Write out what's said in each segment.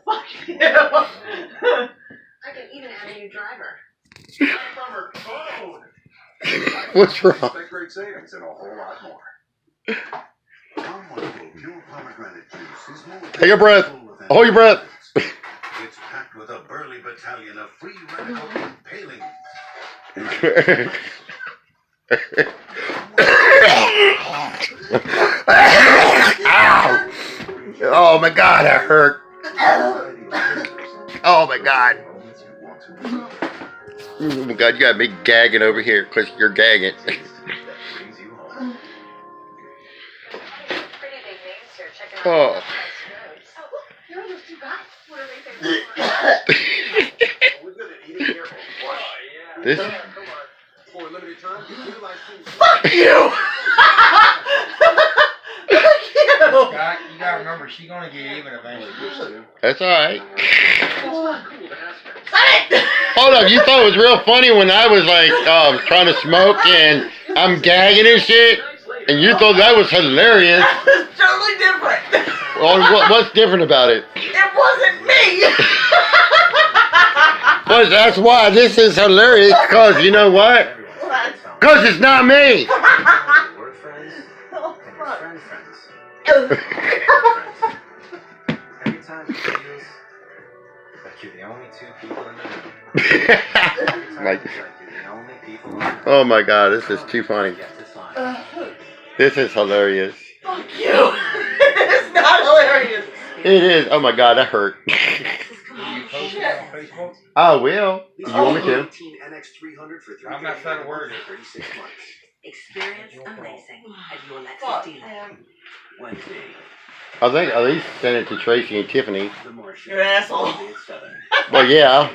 Fuck you. I can even add a new driver. What's wrong? Expect great savings and a whole lot more. Take a breath. Hold your breath. It's packed with a burly battalion of free radical impaling. Ow! Oh my God, that hurt. Oh my God. Oh my God, you got me gagging over here because you're gagging. Oh. This. Fuck you! Scott, you gotta remember, she's gonna get even eventually. That's alright. Hold up, you thought it was real funny when I was like trying to smoke and I'm gagging and shit? And you thought that was hilarious. It's totally different. Well, what's different about it? It wasn't me. Well, that's why this is hilarious, because you know what? Because it's not me. We're friends. Oh, fuck. Friends. Every time it feels like you're the only two people in the room. Like, You're the only people in the room. oh my God, this is too funny. Get to find. This is hilarious. Fuck you. It's not hilarious. It is. Oh my God, that hurt. Will you post it on Facebook? I will. You want me to? I'm not saying a word. Experience amazing at your Fuck Lexus dealer. him. I think at least send it to Tracy and Tiffany. You're an asshole. Well, yeah.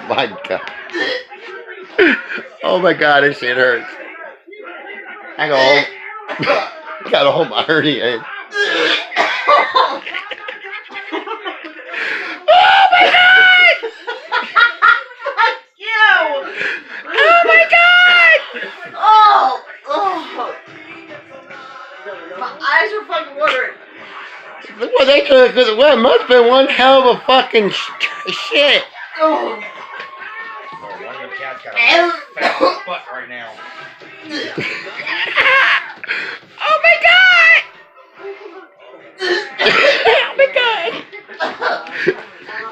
My God. Oh my God, this shit hurts. I gotta hold my hernia in. Oh my God! Fuck you. Oh my God! Oh. Oh. My eyes are fucking watering. Well, it must have been one hell of a fucking shit. Oh. Oh, one of your cats got a fat butt right now. Oh my God! Oh my God!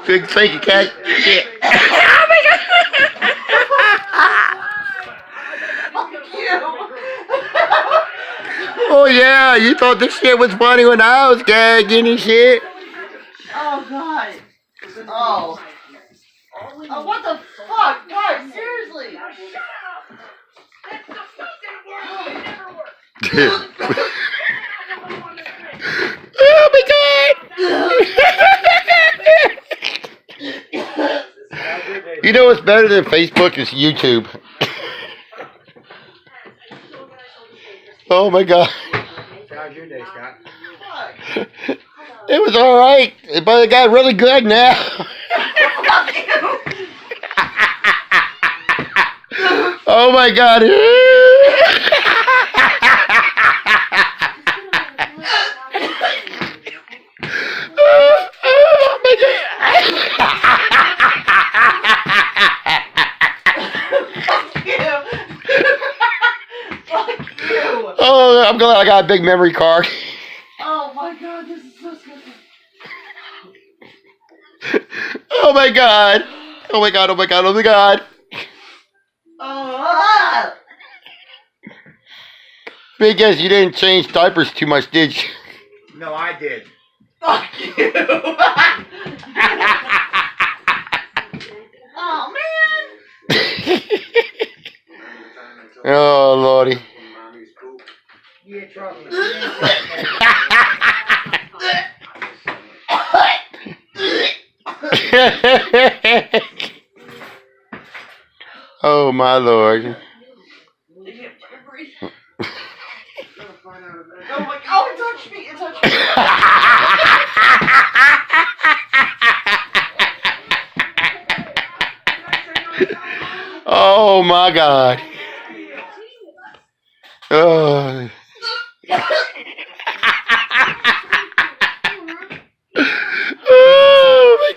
Big thank you, cat. Shit. Oh my God! Fuck you. Oh yeah, you thought this shit was funny when I was gagging and shit. Oh God. Oh. Oh, what the fuck? God, seriously. Oh my God! You know what's better than Facebook is YouTube. Oh my God. How's your day, Scott? Fuck. It was alright, but it got really good now. Fuck you. Oh my God. Oh my God. Fuck you. Fuck you. Oh, I'm glad I got a big memory card. Oh my God, this is so stupid. Oh my God. Oh my God, oh my God, oh my God. Oh. Because you didn't change diapers too much, did you? No, I did. Fuck you. Oh man. Oh Lordy. You in trouble. Oh my Lord. Oh my, oh, it touched me, it touched me. Oh my God. Oh.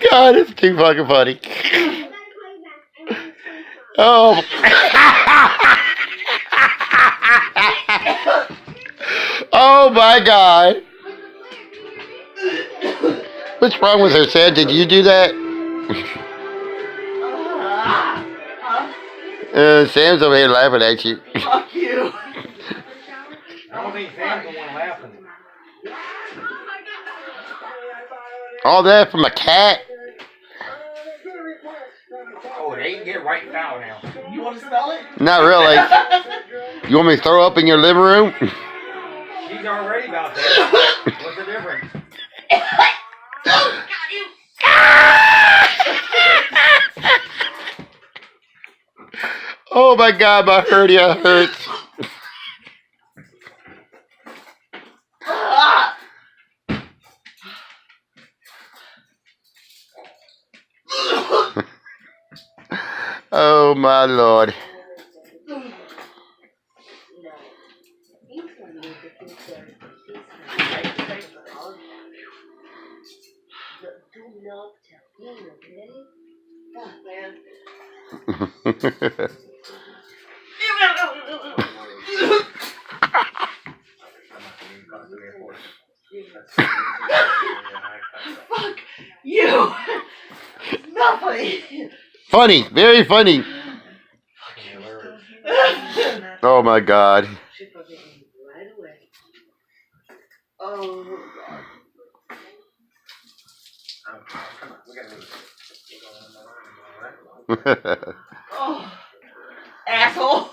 God, it's too fucking funny. Oh. Oh my God. What's wrong with her, Sam? Did you do that? Sam's over here laughing at you. Fuck you. I don't think Sam's the one laughing. All that from a cat? Oh, they can get right foul now. You want to smell it? Not really. You want me to throw up in your living room? She's already about there. What's the difference? Oh my God, my hernia hurts. Oh my Lord. Fuck you. Not funny. Funny, very funny. Oh my God. Oh God. Oh, asshole.